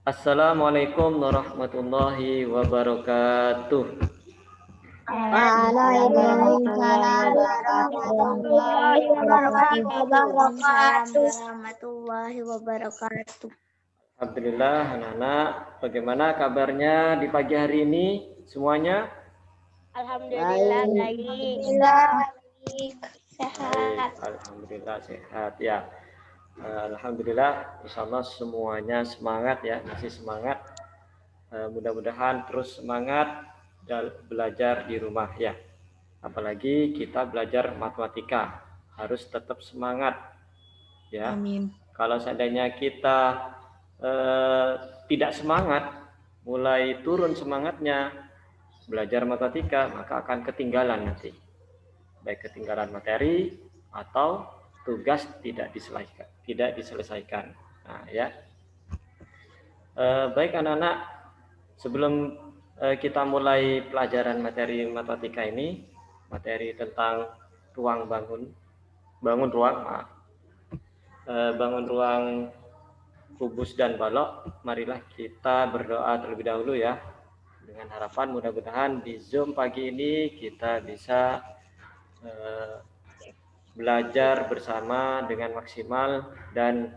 Assalamualaikum warahmatullahi wabarakatuh. Waalaikumsalam warahmatullahi wabarakatuh. Alhamdulillah anak-anak, bagaimana kabarnya di pagi hari ini semuanya? Alhamdulillah baik. Sehat. Alhamdulillah sehat ya. Alhamdulillah, insyaallah semuanya semangat ya, masih semangat. Mudah-mudahan terus semangat belajar di rumah ya. Apalagi kita belajar matematika, harus tetap semangat ya. Amin. Kalau seandainya kita tidak semangat, mulai turun semangatnya belajar matematika, maka akan ketinggalan nanti. Baik ketinggalan materi atau tugas tidak diselesaikan. Nah, ya. Baik anak-anak, sebelum kita mulai pelajaran materi matematika ini, materi tentang bangun ruang kubus dan balok, marilah kita berdoa terlebih dahulu ya. Dengan harapan mudah-mudahan di Zoom pagi ini kita bisa belajar bersama dengan maksimal dan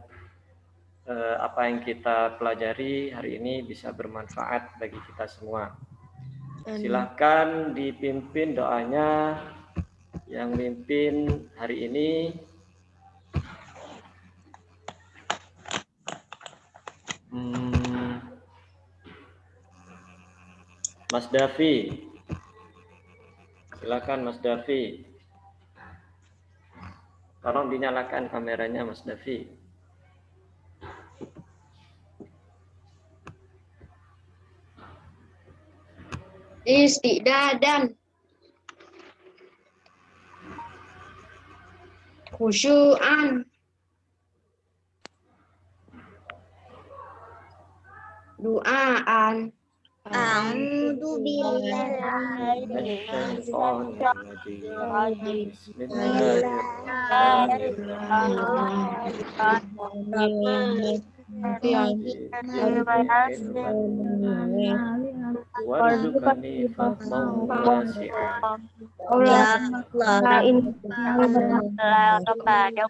apa yang kita pelajari hari ini bisa bermanfaat bagi kita semua. Silahkan dipimpin doanya yang mimpin hari ini. Mas Davi. Silakan Mas Davi. Tolong dinyalakan kameranya Mas Davi. Istiqdadan, khusyu'an, du'aan. A'udzu billahi warzuqni fadlan wasi'an. Ya Allah, minta kepada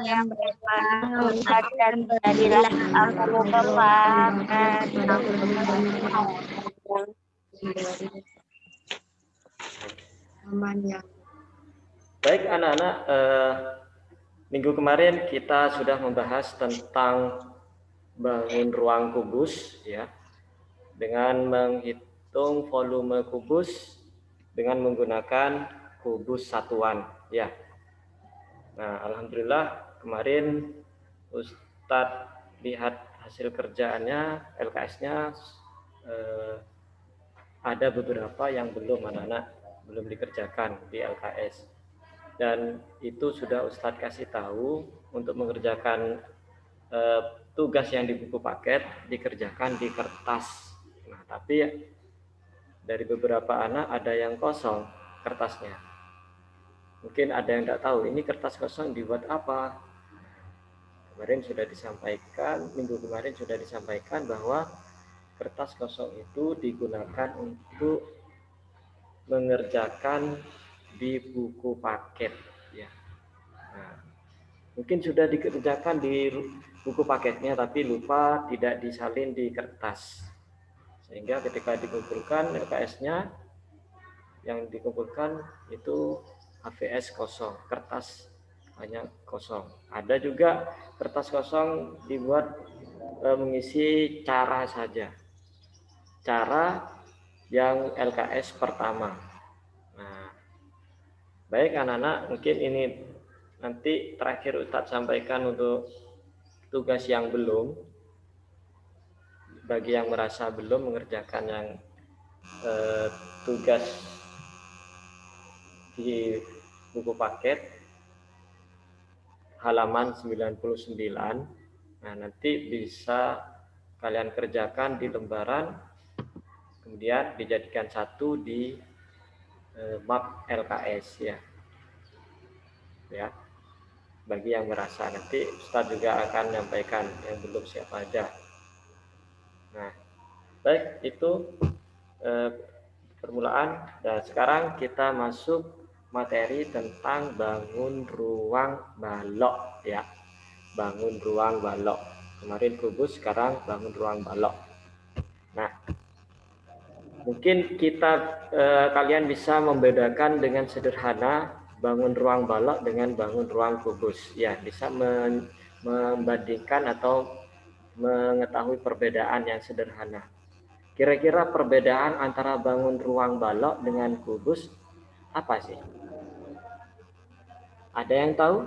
yang bermanfaat dan berilah aku kepahaman. Baik anak-anak, minggu kemarin kita sudah membahas tentang bangun ruang kubus ya, dengan menghitung volume kubus dengan menggunakan kubus satuan ya. Nah, alhamdulillah kemarin Ustadz lihat hasil kerjaannya, LKS-nya ada beberapa yang belum anak-anak belum dikerjakan di LKS. Dan itu sudah Ustadz kasih tahu untuk mengerjakan tugas yang di buku paket dikerjakan di kertas. Nah, tapi dari beberapa anak ada yang kosong kertasnya. Mungkin ada yang tidak tahu ini kertas kosong dibuat apa. Minggu kemarin sudah disampaikan bahwa kertas kosong itu digunakan untuk mengerjakan di buku paket ya. Nah, mungkin sudah dikerjakan di buku paketnya tapi lupa tidak disalin di kertas, sehingga ketika dikumpulkan LKS-nya yang dikumpulkan itu HVS kosong, kertas hanya kosong. Ada juga kertas kosong dibuat mengisi cara saja, cara yang LKS pertama. Nah, baik anak-anak, mungkin ini nanti terakhir Ustadz sampaikan untuk tugas yang belum, bagi yang merasa belum mengerjakan yang tugas di buku paket halaman 99. Nah, nanti bisa kalian kerjakan di lembaran, kemudian dijadikan satu di map LKS ya. Ya. Bagi yang merasa, nanti Ustadz juga akan menyampaikan yang belum siapa aja. Nah, baik itu permulaan. Dan sekarang kita masuk materi tentang bangun ruang balok ya. Bangun ruang balok. Kemarin kubus, sekarang bangun ruang balok. Nah, mungkin kalian bisa membedakan dengan sederhana bangun ruang balok dengan bangun ruang kubus. Ya, bisa membandingkan atau mengetahui perbedaan yang sederhana. Kira-kira perbedaan antara bangun ruang balok dengan kubus apa sih? Ada yang tahu?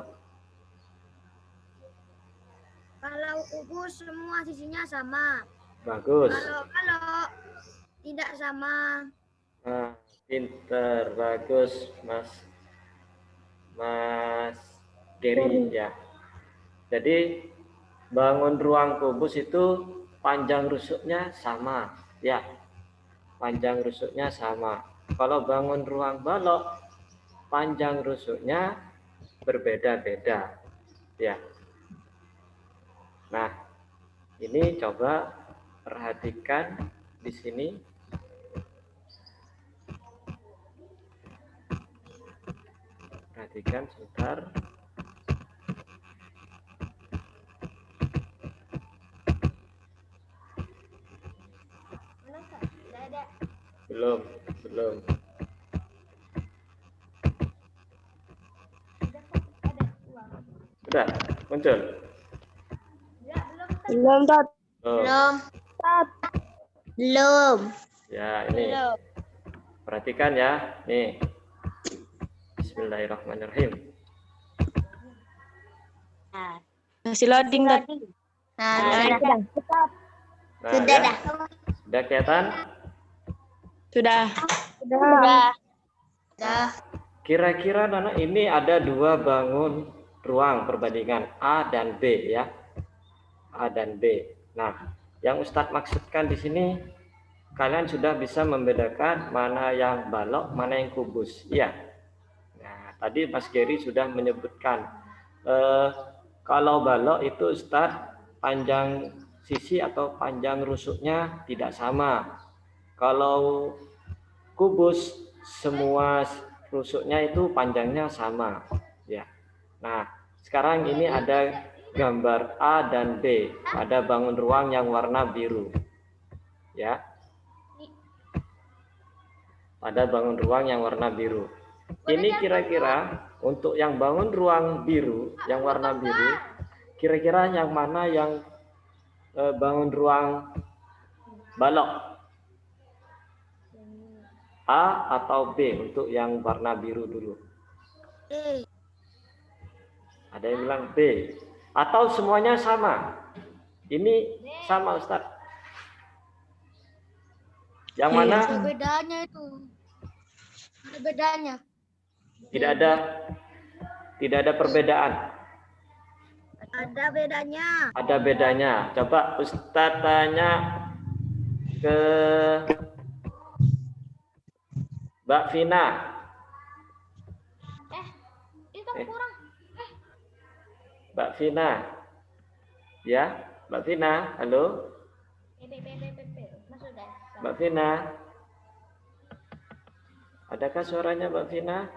Kalau kubus semua sisinya sama. Bagus. Kalau tidak sama. Nah, pinter, bagus, Mas Gary ya. Jadi bangun ruang kubus itu panjang rusuknya sama, ya. Panjang rusuknya sama. Kalau bangun ruang balok, panjang rusuknya berbeda-beda, ya. Nah, ini coba perhatikan di sini. Perhatikan sebentar. Belum. Sudah muncul? Belum, Tot. Oh. Belum. Ya, ini. Perhatikan ya. Nih. Bismillahirrahmanirrahim. Masih loading, Tot. Sudah. Ya. Sudah kelihatan? Sudah. Kira-kira Nana, ini ada dua bangun ruang perbandingan A dan B ya. A dan B. Nah, yang Ustadz maksudkan di sini kalian sudah bisa membedakan mana yang balok, mana yang kubus. Iya. Nah, tadi Mas Gary sudah menyebutkan kalau balok itu Ustadz panjang sisi atau panjang rusuknya tidak sama. Kalau kubus semua rusuknya itu panjangnya sama ya. Nah, sekarang ini ada gambar A dan B pada bangun ruang yang warna biru ya. Pada bangun ruang yang warna biru. Ini kira-kira untuk yang bangun ruang biru, yang warna biru, kira-kira yang mana yang bangun ruang balok? A atau B untuk yang warna biru dulu? Ada yang bilang B. Atau semuanya sama? Ini sama, Ustadz. Yang mana? Ada bedanya itu. Ada bedanya. Tidak ada perbedaan. Ada bedanya. Ada bedanya. Coba Ustadz tanya ke Mbak Vina. Itu kurang. Mbak Vina. Ya, Mbak Vina, halo. Mbak Vina. Adakah suaranya Mbak Vina?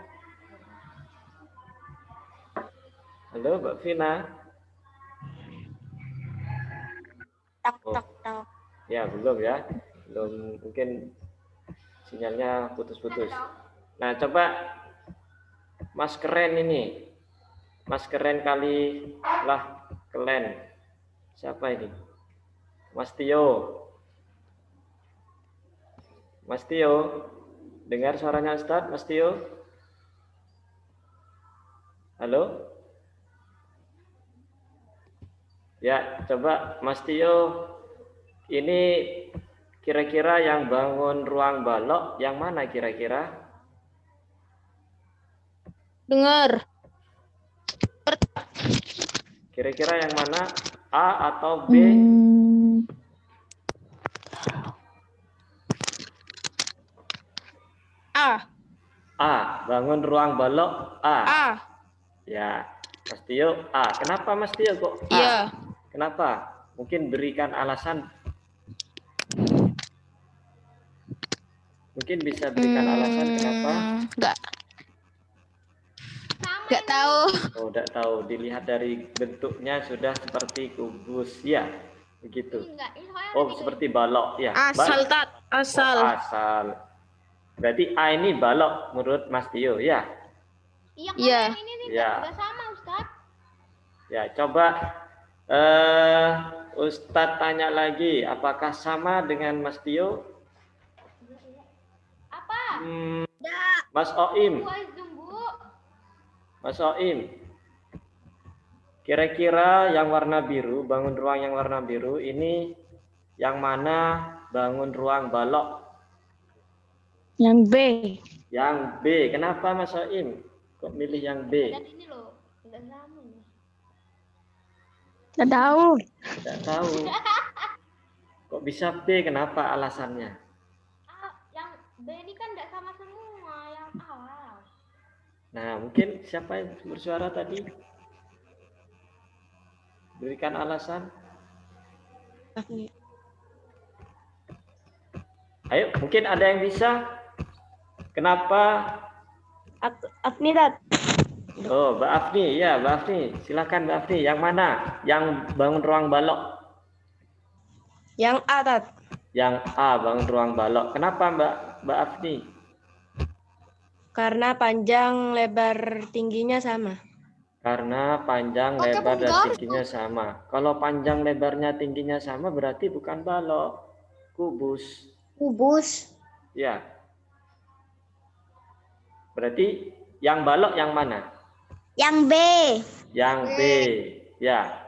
Halo Mbak Vina. Tak. Ya, belum ya. Belum, mungkin sinyalnya putus-putus. Nah, coba Mas Keren ini. Mas Keren kali lah kelen. Siapa ini? Mas Tio. Mas Tio, dengar suaranya Ustadz, Mas Tio? Halo? Ya, coba Mas Tio, ini kira-kira yang bangun ruang balok yang mana kira-kira? Dengar. Kira-kira yang mana? A atau B? A, bangun ruang balok A. Ya, Mas Tio A. Kenapa Mas Tio kok A? Iya. Kenapa? Mungkin berikan alasan. Mungkin bisa berikan alasan kenapa? Nggak tahu. Oh, tidak tahu. Dilihat dari bentuknya sudah seperti kubus, ya, begitu. Oh, seperti balok, ya. Asal tat, asal. Oh, asal. Berarti A ini balok menurut Mas Tio, ya? Iya. Ini Ya. udah sama Ustaz. Ya, coba Ustadz tanya lagi, apakah sama dengan Mas Tio? Apa? Mas Oim. Mas Oim. Kira-kira yang warna biru, bangun ruang yang warna biru, ini yang mana bangun ruang balok? Yang B. Yang B. Kenapa Mas Oim? Kok milih yang B? Dan ini loh, udah sama nih. Nggak tahu. Tidak tahu. Kok bisa B? Kenapa alasannya? Yang B ini kan nggak sama semua, yang awal. Nah, mungkin siapa yang bersuara tadi? Berikan alasan. Ayo, mungkin ada yang bisa. Kenapa? Afni tat. Oh, Mbak Afni. Ya, Mbak Afni. Silakan Mbak Afni. Yang mana? Yang bangun ruang balok? Yang A tat. Yang A, bangun ruang balok. Kenapa Mbak Afni? Karena panjang lebar tingginya sama. Karena panjang, lebar, dan tingginya sama. Kalau panjang, lebarnya, tingginya sama, berarti bukan balok. Kubus. Kubus. Ya. Berarti yang balok yang mana? Yang B. Yang B. Ya.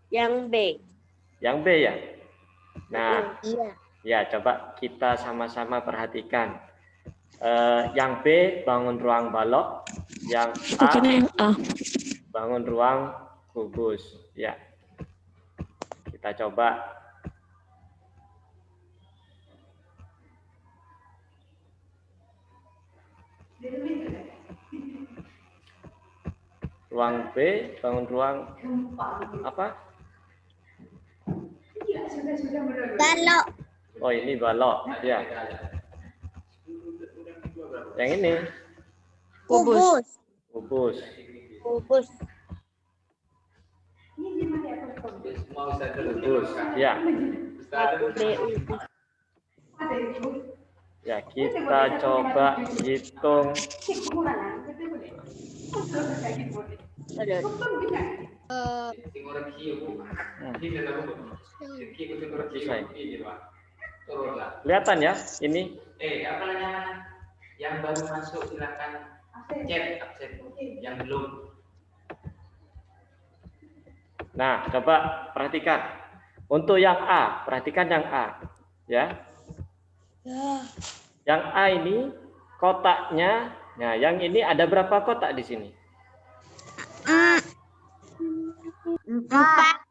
Yang B. Yang B ya. Nah, Iya. ya coba kita sama-sama perhatikan. Yang B bangun ruang balok, yang A bangun ruang kubus. Ya. Kita coba. Ruang B bangun ruang apa? Balok. Oh, ini balok. Ya. Yang ini Kubus. kubus. Kubus. Kubus. Ya. Ya, kita coba hitung. Kelihatan ya ini? Apa namanya? Yang baru masuk silakan chat absen. Yang belum. Nah, coba perhatikan. Untuk yang A, perhatikan yang A, ya. Yang A ini kotaknya, nah yang ini ada berapa kotak di sini? 4.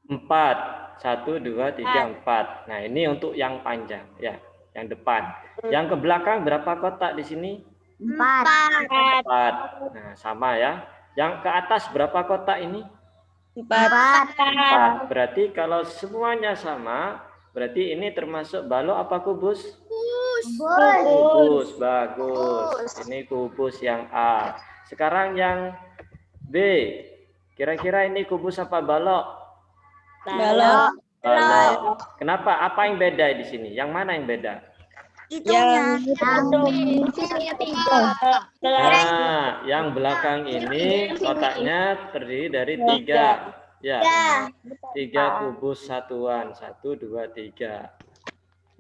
4. 1, 2, 3, 4. Nah, ini untuk yang panjang, ya, yang depan. Yang ke belakang berapa kotak di sini? 4. 4. Nah, sama ya. Yang ke atas berapa kotak ini? 4. 4. Berarti kalau semuanya sama, berarti ini termasuk balok apa kubus? Kubus. Bagus. Ini kubus yang A. Sekarang yang B. Kira-kira ini kubus apa balok? Balok. Balok. Kenapa? Apa yang beda di sini? Yang mana yang beda? Itunya. Nah, yang belakang ini kotaknya terdiri dari 3. Ya. 3 kubus satuan. 1, 2, 3.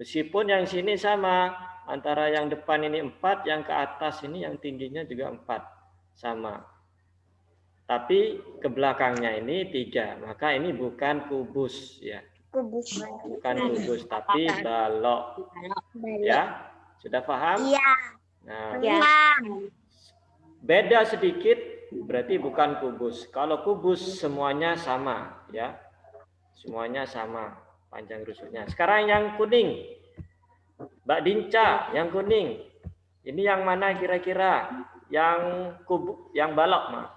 Meskipun yang sini sama. Antara yang depan ini 4, yang ke atas ini yang tingginya juga 4. Sama. Tapi ke belakangnya ini 3. Maka ini bukan kubus, ya. Bukan kubus, tapi balok. Ya, sudah paham? Iya. Nah, beda sedikit, berarti bukan kubus. Kalau kubus semuanya sama, ya, semuanya sama panjang rusuknya. Sekarang yang kuning, Mbak Dinca, yang kuning. Ini yang mana kira-kira? Yang kubus, yang balok, Mak?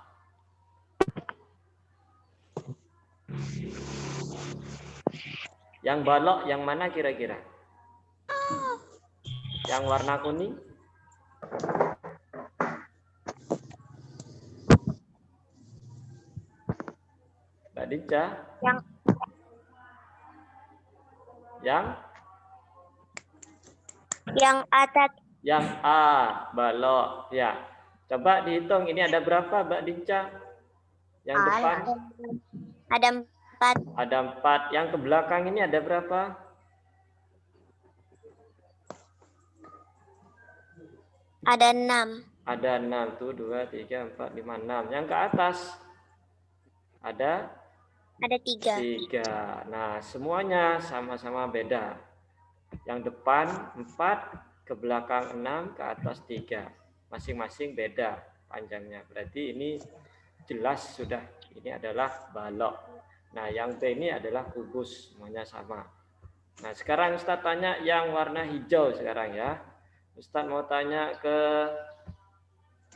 Yang balok yang mana kira-kira? Yang warna kuning? Mbak Dinca? Yang atas. Yang A, balok. Ya. Coba dihitung, ini ada berapa Mbak Dinca? Yang depan? Ada 4. Ada 4. Yang ke belakang ini ada berapa? Ada 6. Ada 6. Tuh, 2, 3, 4, 5, 6. Yang ke atas? Ada 3. 3. Nah, semuanya sama-sama beda. Yang depan 4, ke belakang 6, ke atas 3. Masing-masing beda panjangnya. Berarti ini jelas sudah. Ini adalah balok. Nah, yang B ini adalah kubus. Semuanya sama. Nah, sekarang Ustadz tanya yang warna hijau sekarang ya. Ustadz mau tanya ke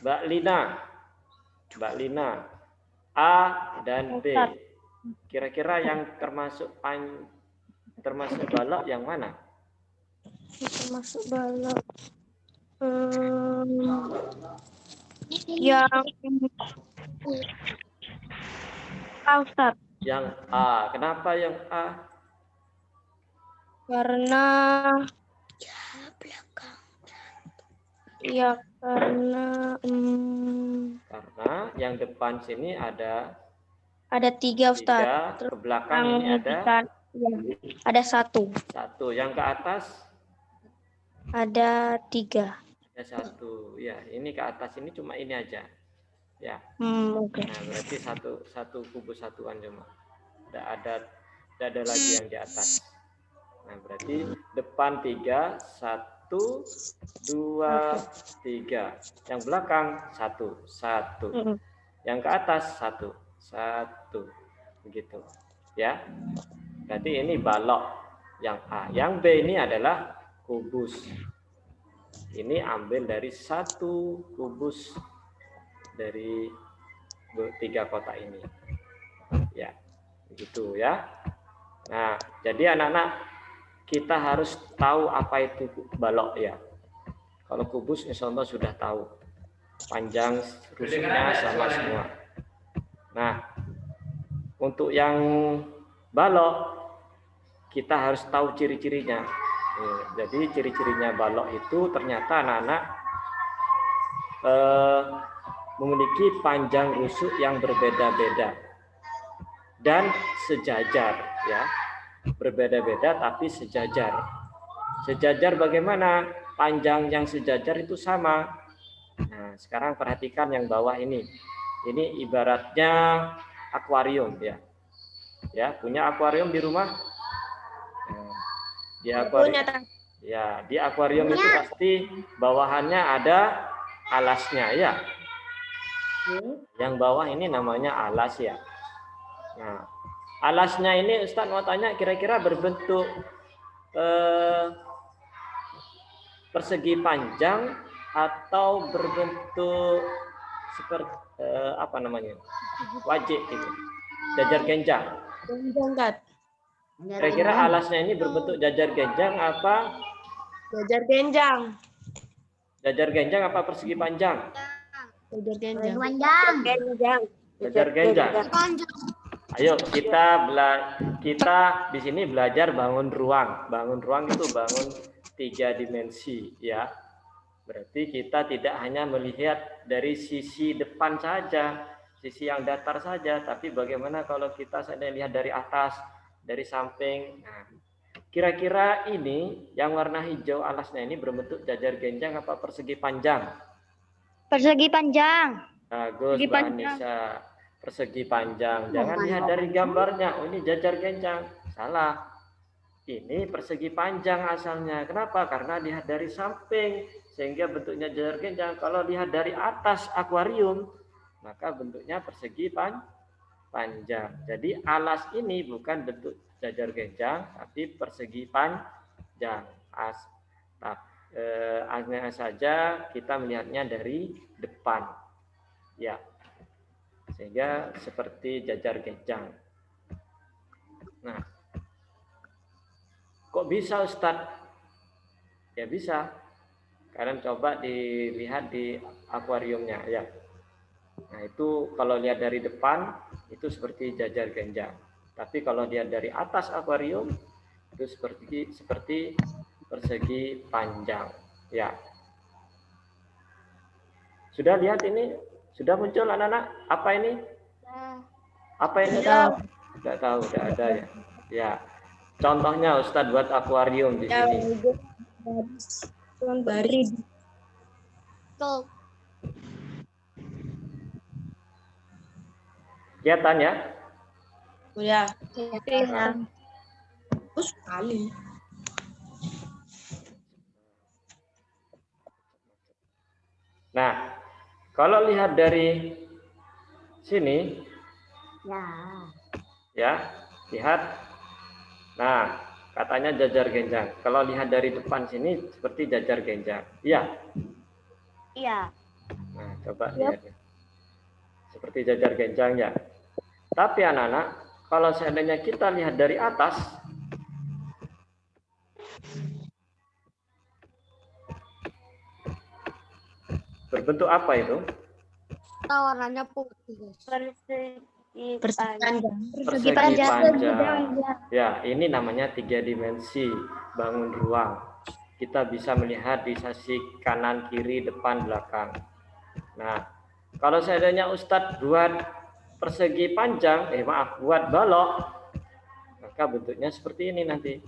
Mbak Lina. Mbak Lina. A dan B. Kira-kira yang termasuk balok yang mana? Termasuk balok. Yang A, Ustaz. Yang A. Kenapa yang A? Karena karena yang depan sini ada 3, Ustaz. 3, ke belakang ini ada 1. 1. Yang ke atas Ada 3. ada 1. Ya, ini ke atas ini cuma ini aja. Ya. Oke. Nah, berarti satu kubus satuan cuma. Tidak ada lagi yang di atas. Nah, berarti depan 3, 1, 2, 3. Yang belakang 1. Yang ke atas 1. Begitu. Ya. Berarti ini balok yang A. Yang B ini adalah kubus. Ini ambil dari 1 kubus dari 3 kotak ini. Ya. Begitu ya. Nah, jadi anak-anak kita harus tahu apa itu balok ya. Kalau kubus insya Allah sudah tahu. Panjang rusuknya sama semua. Nah, untuk yang balok kita harus tahu ciri-cirinya. Jadi ciri-cirinya balok itu ternyata anak-anak memiliki panjang rusuk yang berbeda-beda dan sejajar ya. Berbeda-beda tapi sejajar. Sejajar bagaimana? Panjang yang sejajar itu sama. Nah, sekarang perhatikan yang bawah ini. Ini ibaratnya akuarium ya. Ya, punya akuarium di rumah? Nah, di akuarium. Ya, di akuarium itu pasti bawahannya ada alasnya ya. Yang bawah ini namanya alas ya. Nah, alasnya ini Ustadz mau tanya kira-kira berbentuk persegi panjang atau berbentuk seperti apa namanya? Wajik itu. Jajar genjang. Kira-kira alasnya ini berbentuk jajar genjang apa? Jajar genjang. Jajar genjang apa persegi panjang? Jajar genjang. Jajar genjang. Ayo kita di sini belajar bangun ruang. Bangun ruang itu bangun 3 dimensi ya. Berarti kita tidak hanya melihat dari sisi depan saja, sisi yang datar saja, tapi bagaimana kalau kita sedang lihat dari atas, dari samping. Nah, kira-kira ini yang warna hijau alasnya ini berbentuk jajar genjang apa persegi panjang? Persegi panjang. Bagus, Mbak Anissa. Persegi panjang. Jangan lihat dari gambarnya. Oh, ini jajar genjang. Salah. Ini persegi panjang asalnya. Kenapa? Karena lihat dari samping sehingga bentuknya jajar genjang. Kalau lihat dari atas akuarium, maka bentuknya persegi panjang. Jadi alas ini bukan bentuk jajar genjang, tapi persegi panjang. Hanya saja kita melihatnya dari depan. Ya. Sehingga seperti jajar genjang. Nah, kok bisa Ustadz? Ya bisa. Kalian coba dilihat di akuariumnya ya. Nah, itu kalau lihat dari depan itu seperti jajar genjang. Tapi kalau lihat dari atas akuarium itu seperti persegi panjang. Ya. Sudah lihat ini? Sudah muncul anak-anak? Apa ini? Apa ini? Tidak tahu, tidak ada ya. Ya. Contohnya Ustadz buat akuarium di sini. Dari Kelihatan ya? ya. Bagus sekali. Nah, kalau lihat dari sini, ya, lihat. Nah, katanya jajar genjang. Kalau lihat dari depan sini seperti jajar genjang. Iya. Iya. Nah, coba lihat. Seperti jajar genjang ya. Tapi anak-anak, kalau seandainya kita lihat dari atas, berbentuk apa itu? Warnanya putih. Persegi panjang. Ya, ini namanya 3 dimensi bangun ruang. Kita bisa melihat di sisi kanan, kiri, depan, belakang. Nah, kalau seandainya Ustadz buat persegi panjang, buat balok, maka bentuknya seperti ini nanti.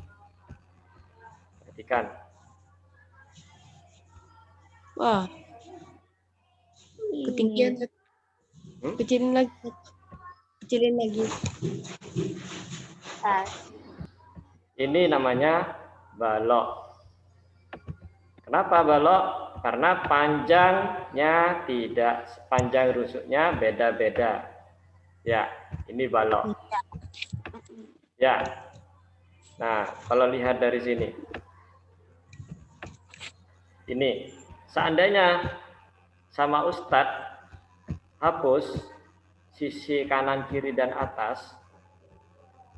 Perhatikan. Wah. Ketinggian. Kecilin lagi. Kecilin lagi. Ini namanya balok. Kenapa balok? Karena panjangnya tidak sepanjang rusuknya beda-beda. Ya, ini balok. Ya. Nah, kalau lihat dari sini. Ini, seandainya sama Ustadz hapus sisi kanan, kiri, dan atas,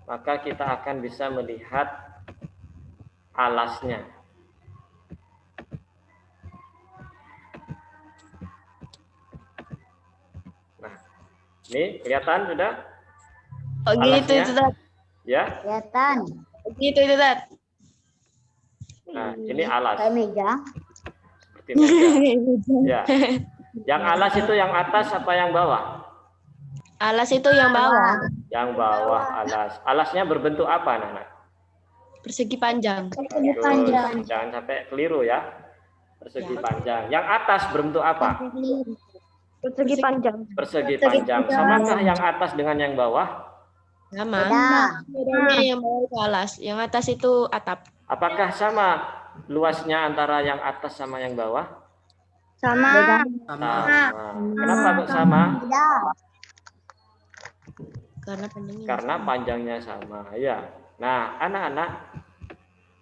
maka kita akan bisa melihat alasnya. Nah, ini kelihatan sudah? Oh gitu itu Tat. Ya. Kelihatan. Gitu itu Tat. Nah, ini alas. Kayak meja. Seperti meja. Ya. Yang alas itu yang atas apa yang bawah? Alas itu yang bawah. Yang bawah alas. Alasnya berbentuk apa, Nana? Persegi panjang. Bagus. Jangan sampai keliru ya. Persegi panjang. Yang atas berbentuk apa? Persegi panjang. Persegi panjang. Samakah yang atas dengan yang bawah? Sama. Beda. Bedanya yang bawah itu alas, yang atas itu atap. Apakah sama luasnya antara yang atas sama yang bawah? Sama. Sama. Kenapa kok sama? Beda. Karena panjangnya sama. Ya. Nah, anak-anak,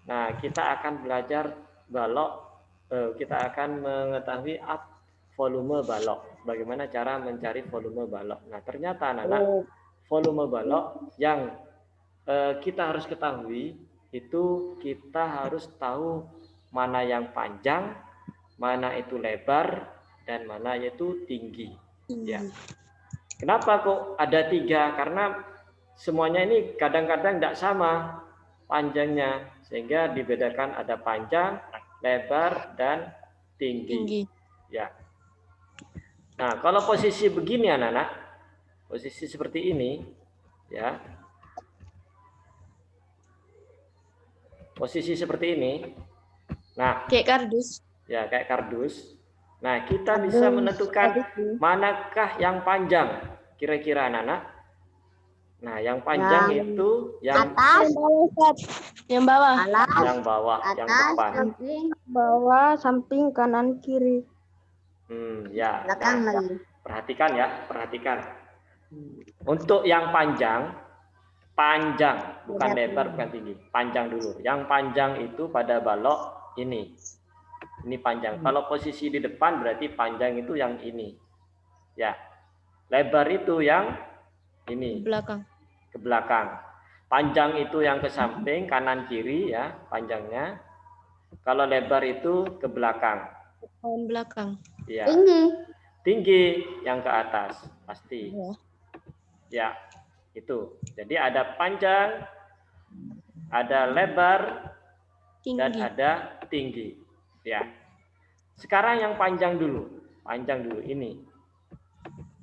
nah kita akan belajar balok. Kita akan mengetahui volume balok. Bagaimana cara mencari volume balok. Nah, ternyata anak-anak, volume balok yang kita harus ketahui itu kita harus tahu mana yang panjang, mana itu lebar, dan mana itu tinggi. Ya. Kenapa kok ada 3? Karena semuanya ini kadang-kadang tidak sama panjangnya, sehingga dibedakan ada panjang, lebar, dan tinggi. Ya. Nah, kalau posisi begini anak-anak, posisi seperti ini, ya. Posisi seperti ini. Nah, kayak kardus. Ya, kayak kardus. Nah, kita bisa menentukan manakah yang panjang kira-kira anak-anak. Nah, yang panjang itu yang Atas. Yang bawah. yang bawah, yang depan. Samping. Bawah, samping, kanan, kiri. Ya. Belakang Nah, lagi. perhatikan ya, perhatikan. Untuk yang panjang bukan lebar, bukan tinggi. Panjang dulu. Yang panjang itu pada balok ini. Ini panjang. Kalau posisi di depan berarti panjang itu yang ini. Ya. Lebar itu yang ini. Belakang. Ke belakang. Panjang itu yang ke samping, kanan kiri ya, panjangnya. Kalau lebar itu ke belakang. Depan belakang. Ya, Tinggi. tinggi yang ke atas pasti. Ya. Ya, itu. Jadi ada panjang, ada lebar, dan Tinggi. ada tinggi. Ya. Sekarang yang panjang dulu. Panjang dulu ini.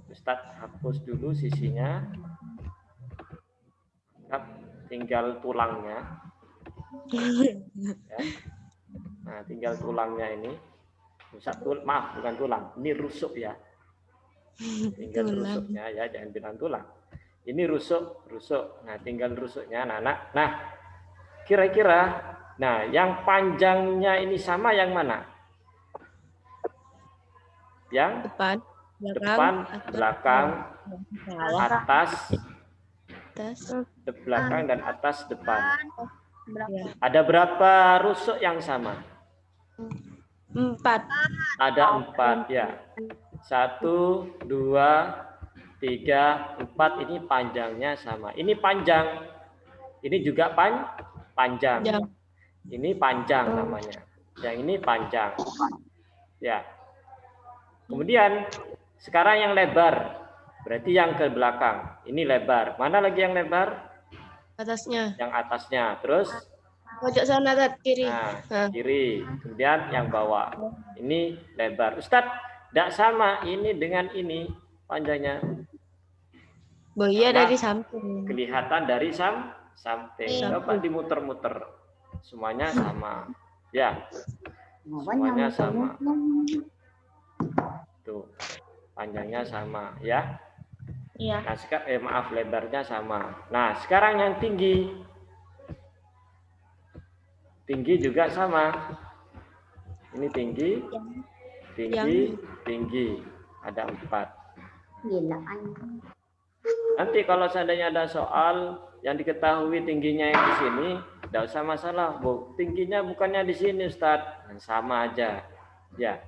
Ustadz hapus dulu sisinya. Tinggal tulangnya. Ya. Nah, tinggal tulangnya ini. Maaf, bukan tulang. Ini rusuk ya. Tinggal rusuknya ya, jangan bilang tulang. Ini rusuk. Nah, tinggal rusuknya anak-anak. Nah, kira-kira, nah yang panjangnya ini sama yang mana? Yang depan, belakang, atas, belakang dan atas depan. Ada berapa rusuk yang sama? 4. Ada 4 ya. 1, 2, 3, 4. Ini panjangnya sama. Ini panjang. Ini juga panjang. Ini panjang namanya. Yang ini panjang. Ya. Kemudian sekarang yang lebar. Berarti yang ke belakang. Ini lebar. Mana lagi yang lebar? Atasnya. Yang atasnya. Terus Pojok sana, kiri. Nah, kiri. Kemudian yang bawah. Ini lebar. Ustadz, tidak sama ini dengan ini panjangnya. Iya dari samping. Kelihatan dari samping. Coba dimuter-muter. Semuanya sama. Ya. Semuanya sama. Tuh. Panjangnya sama ya. Iya. Nah, maaf, lebarnya sama. Nah, sekarang yang tinggi. Tinggi juga sama. Ini tinggi. Tinggi. Ada 4. Gila. Nanti kalau seandainya ada soal yang diketahui tingginya yang di sini, tidak usah masalah. Tingginya bukannya di sini, Ustadz. Sama aja. Ya.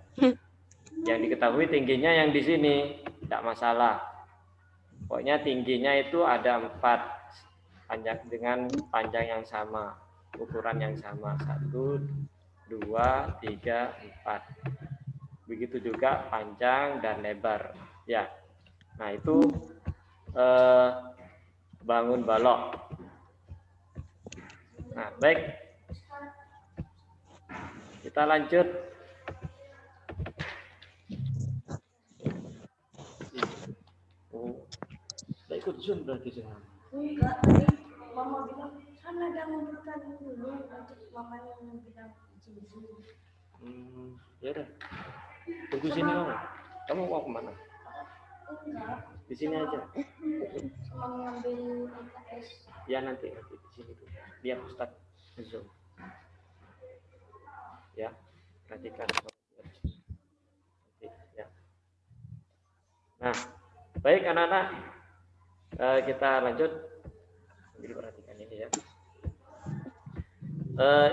Yang diketahui tingginya yang di sini, tidak masalah. Pokoknya tingginya itu ada 4 panjang dengan panjang yang sama, ukuran yang sama. 1, 2, 3, 4. Begitu juga panjang dan lebar. Ya. Nah, itu bangun balok. Nah, baik. Kita lanjut. Ikut Zoom berarti sih. Enggak, tadi mama bilang sana dia memberikan dulu, nanti mamanya yang bilang Zoom. Ya udah. Tunggu sini kamu mau kemana? Enggak. Di sini aja. Sama mengambil LKS. Ya nanti di sini tuh. Biar Ustadz Zoom. Ya, perhatikan. Ya. Nah, baik anak-anak. Kita lanjut. Jadi perhatikan ini ya.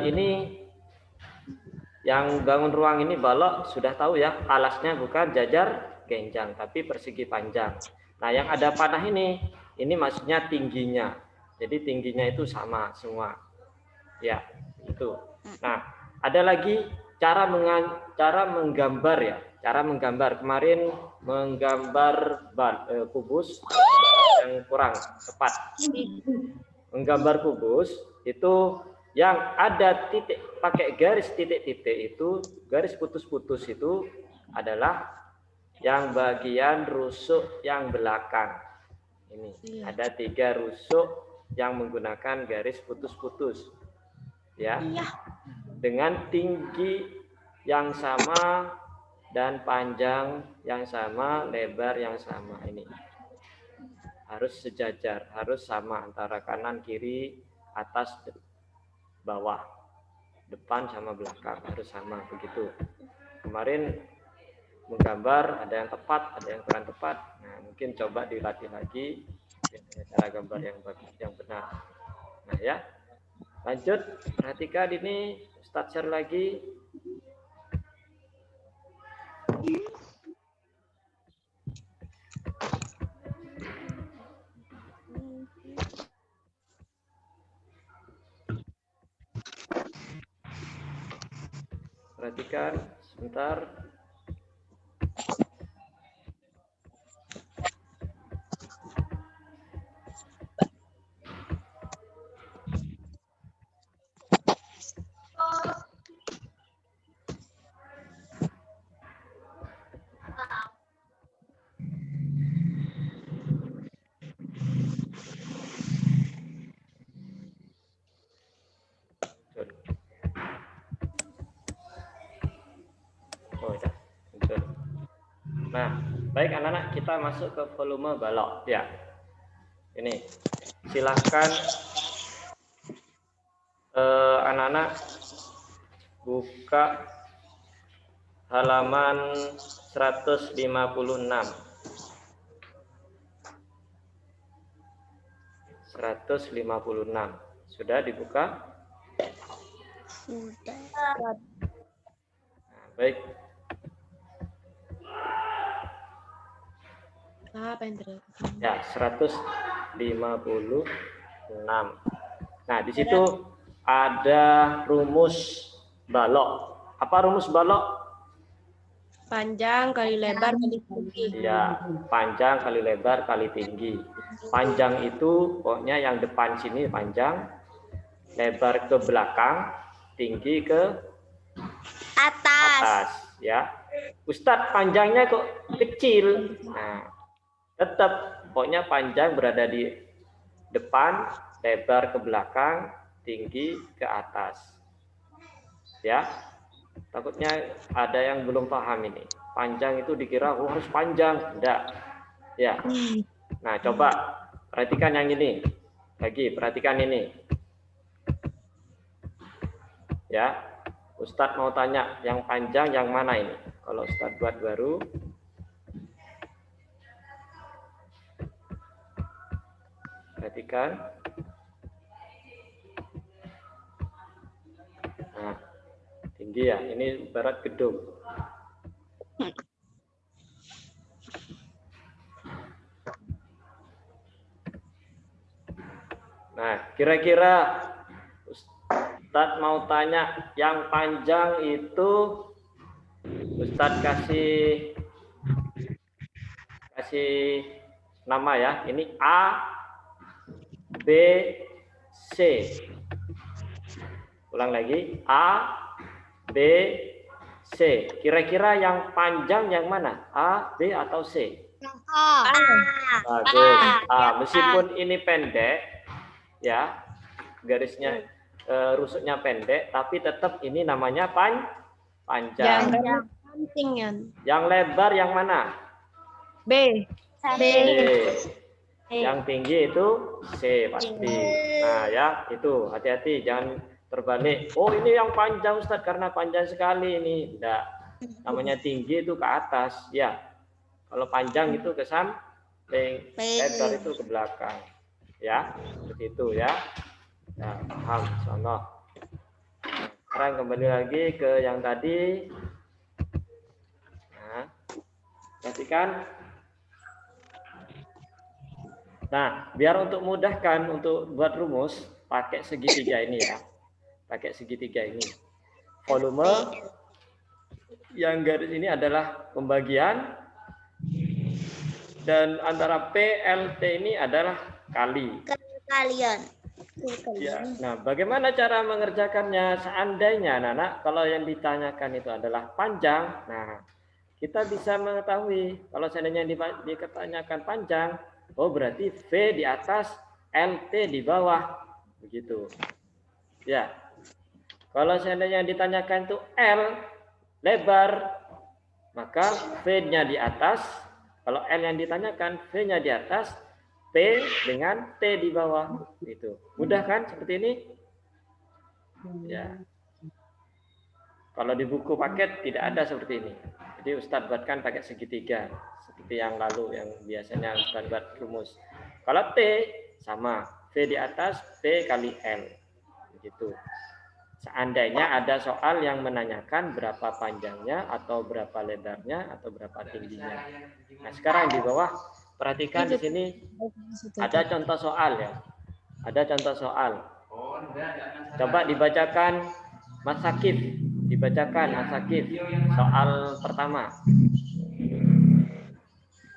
Ini yang bangun ruang ini balok sudah tahu ya, alasnya bukan jajar genjang tapi persegi panjang. Nah, yang ada panah ini maksudnya tingginya. Jadi tingginya itu sama semua. Ya, itu. Nah, ada lagi cara menggambar ya. Cara menggambar. Kemarin menggambar kubus yang kurang tepat. Menggambar kubus itu yang ada titik pakai garis titik-titik itu, garis putus-putus itu adalah yang bagian rusuk yang belakang. Ini ada 3 rusuk yang menggunakan garis putus-putus. Ya. Dengan tinggi yang sama dan panjang yang sama, lebar yang sama. Ini harus sejajar, harus sama antara kanan, kiri, atas, bawah, depan sama belakang harus sama begitu. Kemarin menggambar ada yang tepat, ada yang kurang tepat. Nah, mungkin coba dilatih lagi cara gambar yang benar. Nah ya, lanjut perhatikan ini, Ustadz share lagi. Perhatikan Sebentar. Oh, ya. Betul. Nah, baik anak-anak, kita masuk ke volume balok. Ya, ini silahkan anak-anak buka halaman 156. 156. Sudah dibuka? Sudah. Nah, baik. Apa yang terjadi? Ya, 156. Nah, di situ ada rumus balok. Apa rumus balok? Panjang kali lebar kali tinggi. Ya, panjang kali lebar kali tinggi. Panjang itu pokoknya yang depan sini panjang, lebar ke belakang, tinggi ke atas. Ya, Ustadz panjangnya kok kecil. Nah, tetap pokoknya panjang berada di depan, lebar ke belakang, tinggi ke atas. Ya, takutnya ada yang belum paham ini. Panjang itu dikira harus panjang, enggak. Ya. Nah, coba perhatikan yang ini. Lagi perhatikan ini. Ya, Ustadz mau tanya yang panjang yang mana ini? Kalau Ustadz buat baru. Perhatikan. Nah, tinggi ya. Ini ibarat gedung. Nah, kira-kira Ustadz mau tanya yang panjang itu Ustadz kasih nama ya. Ini A, B, C. Ulang lagi. A, B, C. Kira-kira yang panjang yang mana? A, B, atau C? Bagus. A. Meskipun ini pendek, ya, garisnya rusuknya pendek, tapi tetap ini namanya panjang. Yang lebar yang mana? B. B. Yang tinggi itu C pasti. Nah ya, itu hati-hati jangan terbalik. Oh ini yang panjang Ustadz karena panjang sekali ini. Tidak. Namanya tinggi itu ke atas. Ya. Kalau panjang itu ke samping, lebar itu ke belakang. Ya, seperti itu ya. Nah, paham, insyaallah. Sekarang kembali lagi ke yang tadi. Nah, perhatikan. Nah, biar untuk mudahkan untuk buat rumus, pakai segitiga ini ya. Pakai segitiga ini. Volume yang garis ini adalah pembagian dan antara PLT ini adalah kali. Kalian. Ya. Nah, bagaimana cara mengerjakannya? Seandainya, Nana, kalau yang ditanyakan itu adalah panjang, nah, kita bisa mengetahui kalau seandainya ditanyakan panjang, oh berarti V di atas, LT di bawah, begitu. Ya. Kalau seandainya ditanyakan itu L lebar, maka V-nya di atas. Kalau L yang ditanyakan, V-nya di atas, P dengan T di bawah. Itu. Mudah kan seperti ini? Ya. Kalau di buku paket tidak ada seperti ini. Jadi Ustadz buatkan pakai segitiga. Seperti yang lalu, yang biasanya Ustadz buat rumus. Kalau T, sama. V di atas, P kali L. Begitu. Seandainya ada soal yang menanyakan berapa panjangnya, atau berapa lebarnya, atau berapa tingginya. Nah, sekarang di bawah, perhatikan di sini ada contoh soal ya. Ada contoh soal. Coba dibacakan Mas Sakif. Dibacakan Asakif soal pertama.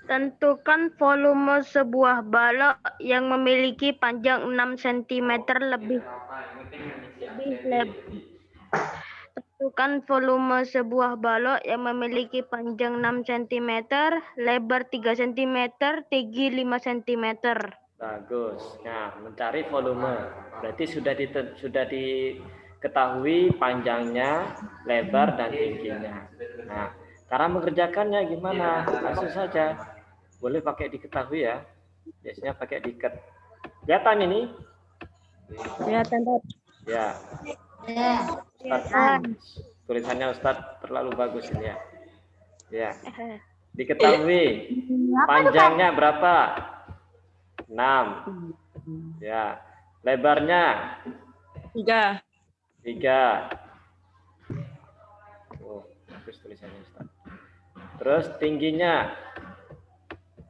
Tentukan volume sebuah balok yang memiliki panjang 6 cm lebih lebar. Tentukan volume sebuah balok yang memiliki panjang 6 cm, lebar 3 cm, tinggi 5 cm. Bagus. Nah, mencari volume. Berarti sudah diketahui panjangnya, lebar dan tingginya. Nah, cara mengerjakannya gimana? Langsung saja. Boleh pakai diketahui ya. Biasanya pakai diket. Kelihatan ini? Kelihatan, Pak. Ya. Tulisannya Ustadz terlalu bagus ini ya. Ya. Diketahui panjangnya berapa? 6. Ya. Lebarnya 3. 3. Oh, bagus tulisannya Ustadz. Terus tingginya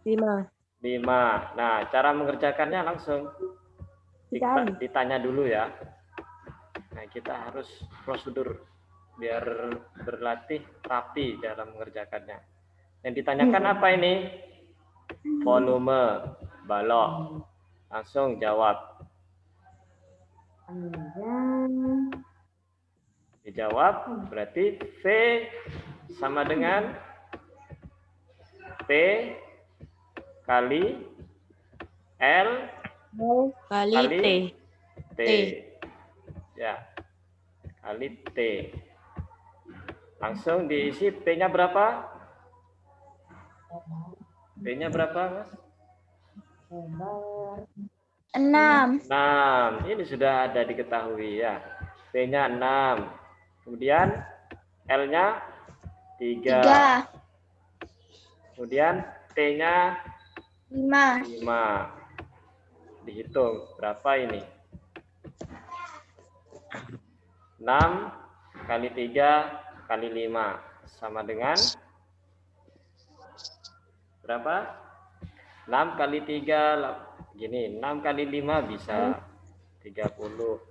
5. 5. Nah, cara mengerjakannya langsung ditanya dulu ya. Nah, kita harus prosedur biar berlatih rapi dalam mengerjakannya. Yang ditanyakan apa ini? Volume balok. Langsung jawab. Dijawab berarti V sama dengan P kali L Kali T. T. Ya. Kali T. Langsung diisi P-nya berapa? P-nya berapa, Mas? 6. 6. Ini sudah ada diketahui ya. P-nya 6. Kemudian L-nya 3. Kemudian T-nya 5. Dihitung berapa ini? 6 kali 3 kali 5 sama dengan berapa? 6 kali 3 gini, 6 kali 5 bisa 30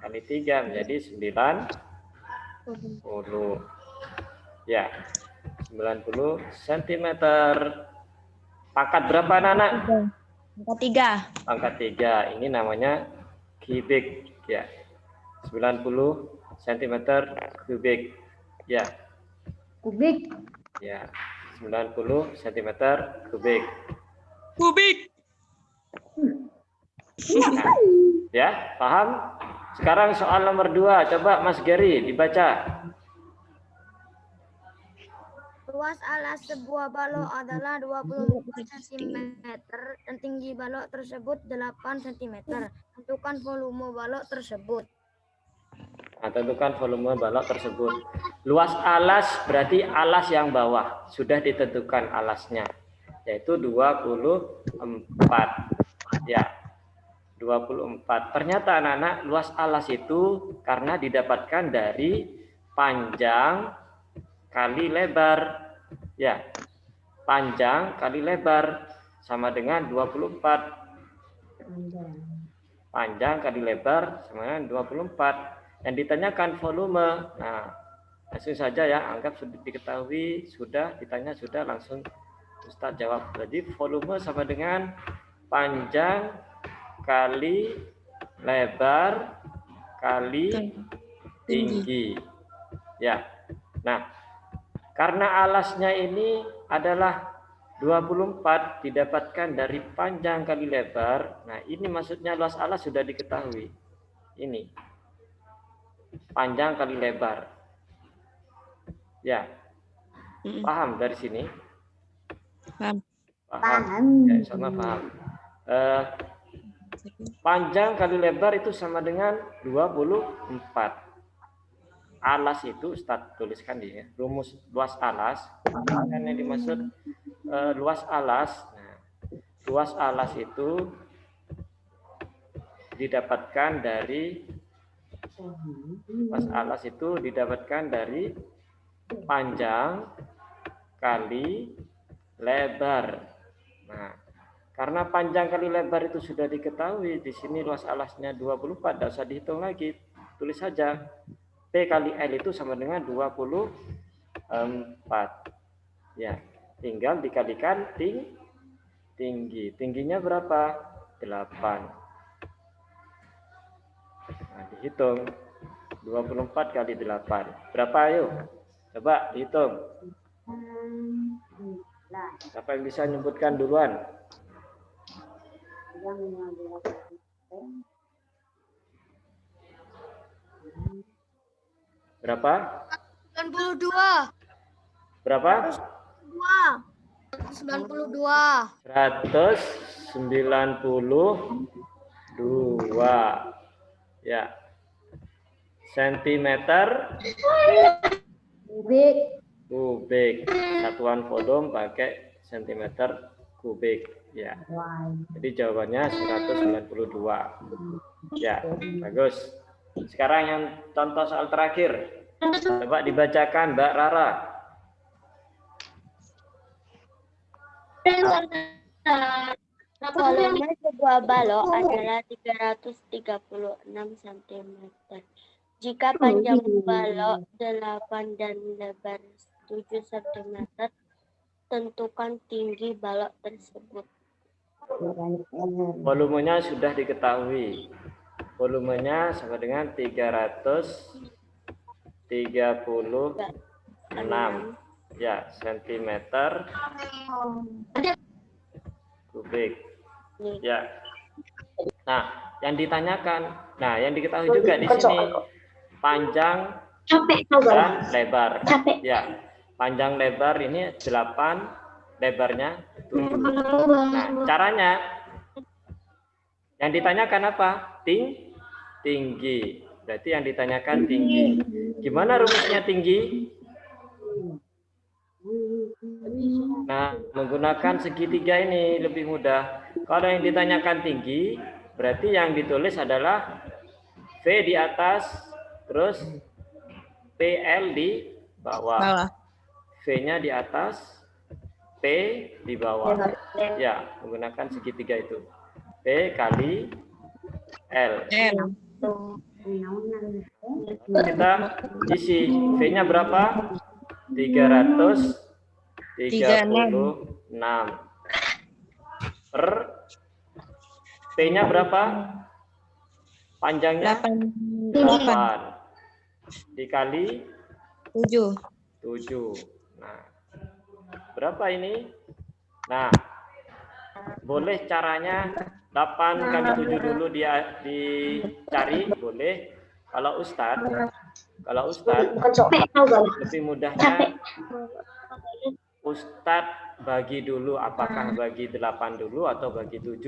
kali 3 menjadi 90. Ya, 90 cm. Pangkat berapa anak-anak? Pangkat 3. Pangkat 3. Ini namanya kubik ya. 90 cm kubik. Ya. Kubik. Ya. 90 cm kubik. Nah, ya, paham? Sekarang soal nomor 2. Coba Mas Gary dibaca. Luas alas sebuah balok adalah 24 cm dan tinggi balok tersebut 8 cm. Tentukan volume balok tersebut. Nah, tentukan volume balok tersebut. Luas alas berarti alas yang bawah. Sudah ditentukan alasnya. Yaitu 24. Ya, 24. Ternyata anak-anak luas alas itu karena didapatkan dari panjang kali lebar. Ya, panjang kali lebar sama dengan 24. Panjang kali lebar sama dengan 24. Yang ditanyakan volume. Nah, langsung saja ya, anggap sudah diketahui, sudah ditanya sudah langsung Ustadz jawab. Jadi volume sama dengan panjang kali lebar kali tinggi. Ya. Nah, karena alasnya ini adalah 24 didapatkan dari panjang kali lebar. Nah, ini maksudnya luas alas sudah diketahui. Ini. Panjang kali lebar. Ya. Paham dari sini? Paham. Paham. Ya, sama paham. Panjang kali lebar itu sama dengan 24. Alas itu Ustaz tuliskan di ya. Rumus luas alas. Yang dimaksud luas alas. Nah, luas alas itu didapatkan dari panjang kali lebar. Nah, karena panjang kali lebar itu sudah diketahui, di sini luas alasnya 24, tidak usah dihitung lagi, tulis saja P kali L itu sama dengan 24. Ya, tinggal dikalikan tinggi. Tingginya berapa? 8. Nah, dihitung. 24 kali 8. Berapa ayo? Coba dihitung. Siapa yang bisa menyebutkan duluan? Berapa? 92. Berapa? 92. 192. Ya. Sentimeter kubik. Satuan volume pakai sentimeter kubik. Ya. Jadi jawabannya 192. Ya, bagus. Sekarang yang contoh soal terakhir. Coba dibacakan Mbak Rara. Volume sebuah balok adalah 336 cm. Jika panjang balok 8 dan lebar 7 cm, tentukan tinggi balok tersebut. Volumenya sudah diketahui. Volumenya sama dengan 336 ya sentimeter kubik. Ya. Nah, yang ditanyakan, yang diketahui juga di sini panjang dan lebar. Ya, panjang lebar ini 8, lebarnya 7. Nah, caranya yang ditanyakan apa? Tinggi. Berarti yang ditanyakan tinggi. Gimana rumusnya tinggi? Nah, menggunakan segitiga ini lebih mudah. Kalau yang ditanyakan tinggi, berarti yang ditulis adalah V di atas, terus PL di bawah. V-nya di atas, P di bawah. Ya, menggunakan segitiga itu. P kali L. Kita isi V-nya berapa? 336 per P-nya berapa? Panjangnya 8 dikali 7. Nah, berapa ini? Nah, boleh caranya 8 kali 7 dulu dia dicari, boleh. Kalau Ustadz lebih mudahnya Ustadz bagi dulu, apakah bagi 8 dulu atau bagi 7.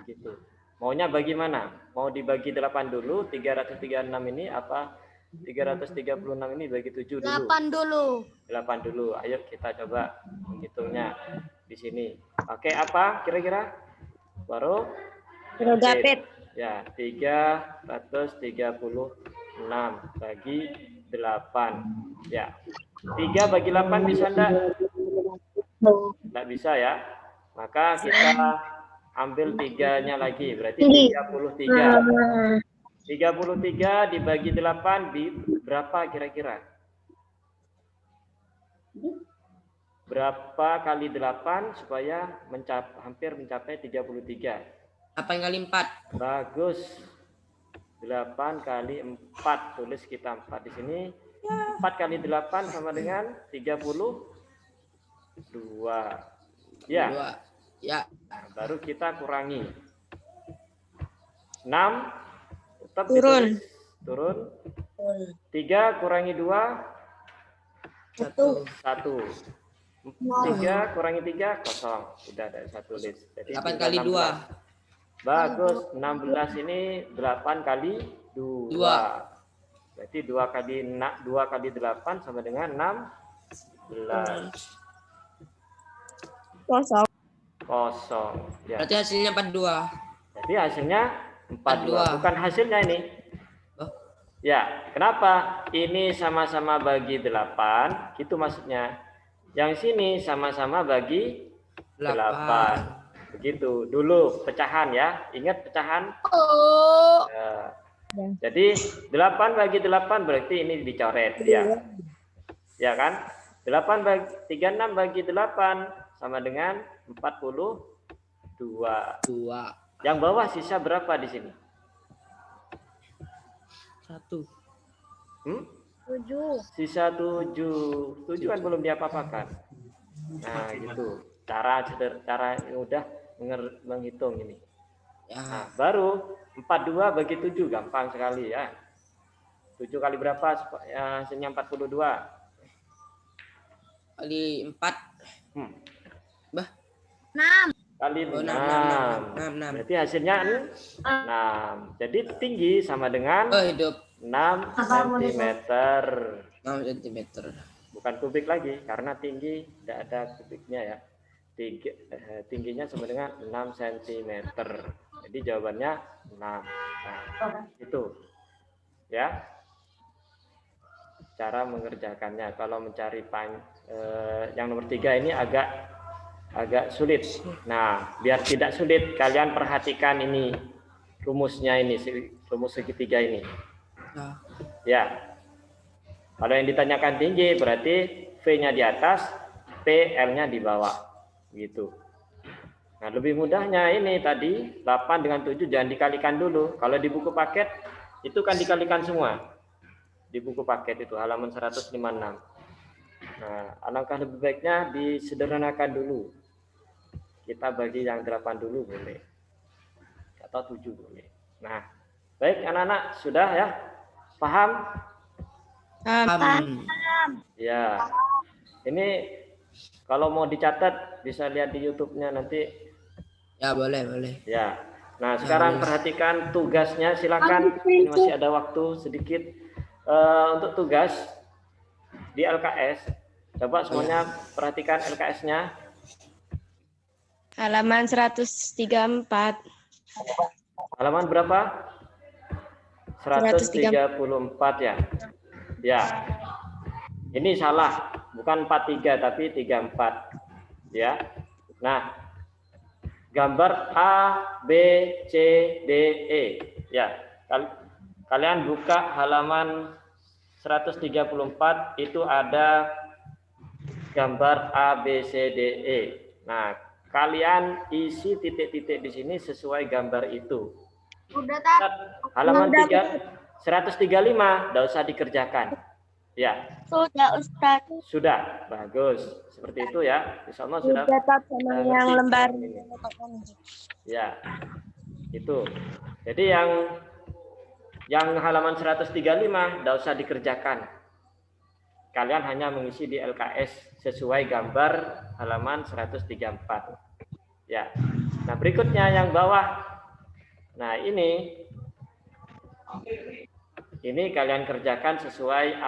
Begitu. Maunya bagaimana? Mau dibagi 8 dulu, 336 ini apa 336 ini bagi 7 dulu? 8 dulu. Ayo kita coba menghitungnya di sini. Oke, apa kira-kira? Baru Gapit. ya, 336 bagi 8. Ya. 3 bagi 8 bisa enggak? Enggak bisa ya. Maka kita ambil 3-nya lagi, berarti 33. 33 dibagi 8 berapa kira-kira? Berapa kali 8 supaya hampir mencapai 33? 8 kali 4. Bagus. 8 kali 4. Tulis kita 4 di sini. 4 kali 8 sama dengan 32. Ya. Ya. Nah, baru kita kurangi. 6 tetap turun. 3 kurangi 2 1. 3 kurangi 3 kosong. Sudah ada satu list. Jadi 8 kali 2. Bagus. 16 ini 8 kali 2. Berarti 2 kali 8 sama dengan 16. Kosong. Ya. Berarti hasilnya 42. Jadi hasilnya 42. Bukan hasilnya ini. Oh. Ya, kenapa? Ini sama-sama bagi 8, gitu maksudnya. Yang sini sama-sama bagi 8. Begitu. Dulu pecahan ya. Ingat pecahan? Jadi 8 bagi 8 berarti ini dicoret ya. Ya kan? 8 bagi 36 bagi 8 sama dengan 42. 2. Yang bawah sisa berapa di sini? 1. 7. Sisa 7. 7 kan belum diapa-apakan. Nah, gitu. Cara mudah menghitung ini. Ya. Nah, baru 42 bagi 7 gampang sekali ya. 7 kali berapa? Hasilnya 42. Kali 4. Bah. 6. Kali 6. 6. Berarti hasilnya 6. Jadi tinggi sama dengan Hidup 6 cm. 6 cm. Bukan kubik lagi karena tinggi tidak ada kubiknya ya. Tingginya sama dengan 6 cm. Jadi jawabannya 6. Nah, itu ya cara mengerjakannya. Kalau mencari yang nomor 3 ini agak sulit. Nah, biar tidak sulit, kalian perhatikan ini rumusnya ini, rumus segitiga ini. Nah. Ya. Kalau yang ditanyakan tinggi berarti V-nya di atas, PL-nya di bawah. Gitu. Nah, lebih mudahnya ini tadi 8 dengan 7 jangan dikalikan dulu. Kalau di buku paket itu kan dikalikan semua. Di buku paket itu halaman 156. Nah, alangkah lebih baiknya disederhanakan dulu. Kita bagi yang 8 dulu boleh. Atau 7 boleh. Nah, baik anak-anak sudah ya? Paham? Ya. Ini kalau mau dicatat bisa lihat di YouTube-nya nanti. Ya, boleh. Ya. Nah, sekarang perhatikan tugasnya, silakan. Ini masih ada waktu sedikit untuk tugas di LKS. Coba semuanya perhatikan LKS-nya. Halaman 134. Halaman berapa? 134 ya. Ya. Ini salah, bukan 43 tapi 34. Ya. Nah, gambar A, B, C, D, E. Ya. Kalian buka halaman 134 itu ada gambar A, B, C, D, E. Nah, kalian isi titik-titik di sini sesuai gambar itu. Udah tak? Halaman 135 tidak usah dikerjakan. Ya. Sudah, Ustaz. Sudah, bagus. Seperti itu ya. Insya Allah sudah. Yang lembar. Ya, itu. Jadi yang halaman 135 tidak usah dikerjakan. Kalian hanya mengisi di LKS sesuai gambar halaman 134. Ya. Nah, berikutnya yang bawah. Nah, ini kalian kerjakan sesuai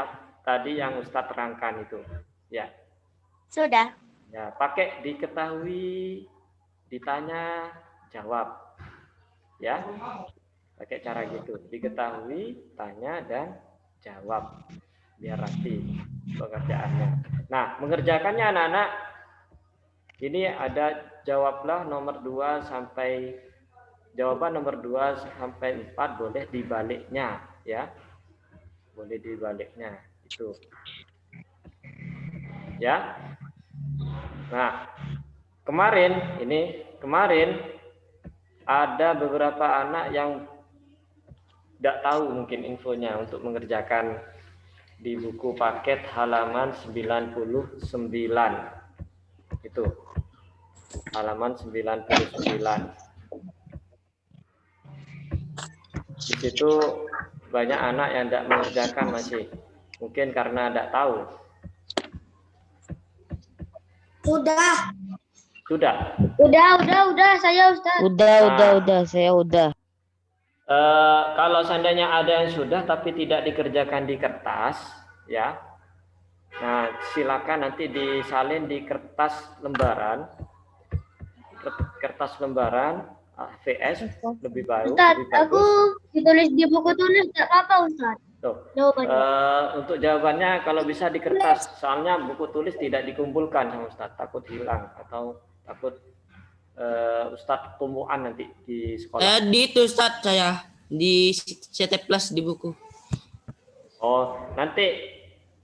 tadi yang Ustadz terangkan itu. Ya. Sudah. Ya, pakai diketahui, ditanya, jawab. Ya. Pakai cara gitu. Diketahui, tanya dan jawab. Biar rapi pengerjaannya. Nah, mengerjakannya anak-anak ini ada jawablah nomor 2 sampai jawaban nomor 2 sampai 4 boleh dibaliknya ya. Boleh dibaliknya itu. Ya. Nah, kemarin ada beberapa anak yang tidak tahu mungkin infonya untuk mengerjakan di buku paket halaman 99. Itu. Halaman 99. Di situ banyak anak yang tidak mengerjakan masih. Mungkin karena tidak tahu. Sudah. Sudah. Udah, saya Ustaz. Udah, saya udah. Kalau seandainya ada yang sudah tapi tidak dikerjakan di kertas, ya. Nah, silakan nanti disalin di kertas lembaran. Kertas lembaran VS lebih baru. Ustaz, lebih bagus. aku ditulis di buku tulis enggak apa-apa, Ustaz. Tuh. Jawabannya. Untuk jawabannya kalau bisa di kertas, soalnya buku tulis tidak dikumpulkan sama Ustaz, takut hilang atau takut Ustadz tumbuhan nanti di sekolah. Di itu Ustaz saya. Di CT Plus di buku. Oh, nanti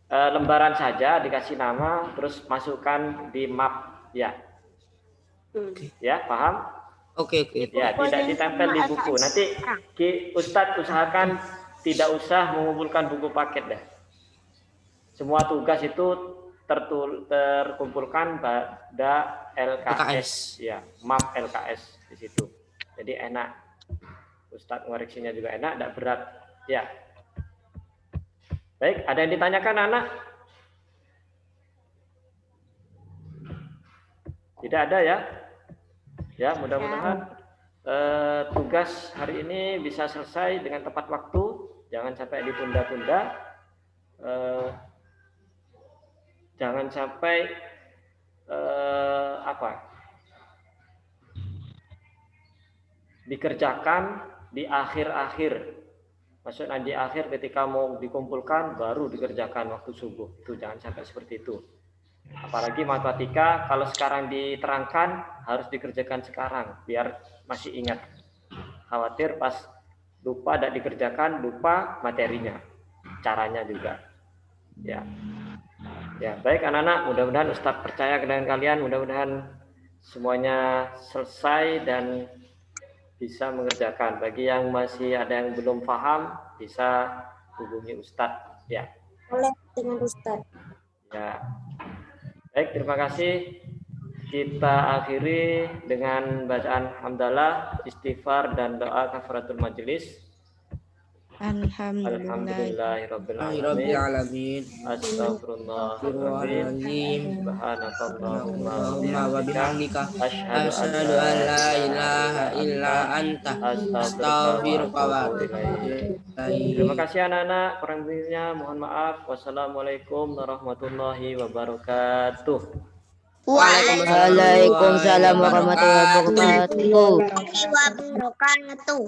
lembaran saja dikasih nama, terus masukkan di map, ya. Ya, paham? Oke. Ya, tidak ditempel di buku. Nanti Ustadz usahakan tidak usah mengumpulkan buku paket dah. Semua tugas itu terkumpulkan pada LKS, ya, map LKS di situ. Jadi enak. Ustadz ngoreksinya juga enak, tidak berat. Ya. Baik, ada yang ditanyakan anak? Tidak ada ya? Ya, mudah-mudahan tugas hari ini bisa selesai dengan tepat waktu. Jangan sampai ditunda-tunda. Jangan sampai dikerjakan di akhir-akhir. Maksudnya di akhir ketika mau dikumpulkan baru dikerjakan waktu subuh. Itu jangan sampai seperti itu. Apalagi matematika kalau sekarang diterangkan harus dikerjakan sekarang biar masih ingat. Khawatir pas lupa tidak dikerjakan, lupa materinya, caranya juga. Ya. Ya, baik anak-anak, mudah-mudahan Ustadz percaya dengan kalian, mudah-mudahan semuanya selesai dan bisa mengerjakan. Bagi yang masih ada yang belum paham, bisa hubungi Ustadz. Ya. Oleh dengan Ustadz. Ya. Baik, terima kasih. Kita akhiri dengan bacaan hamdalah, istighfar dan doa kafaratul majelis. Alhamdulillahirabbil alamin. Astaghfirullahaladzim. Subhanakallahumma wa bihamdika asyhadu an la ilaha illa anta astaghfiruka wa atubu ilaik. Terima kasih anak-anak, kurang lebihnya mohon maaf. Wassalamualaikum warahmatullahi wabarakatuh. Waalaikumsalam warahmatullahi wabarakatuh. Wabarakatuh.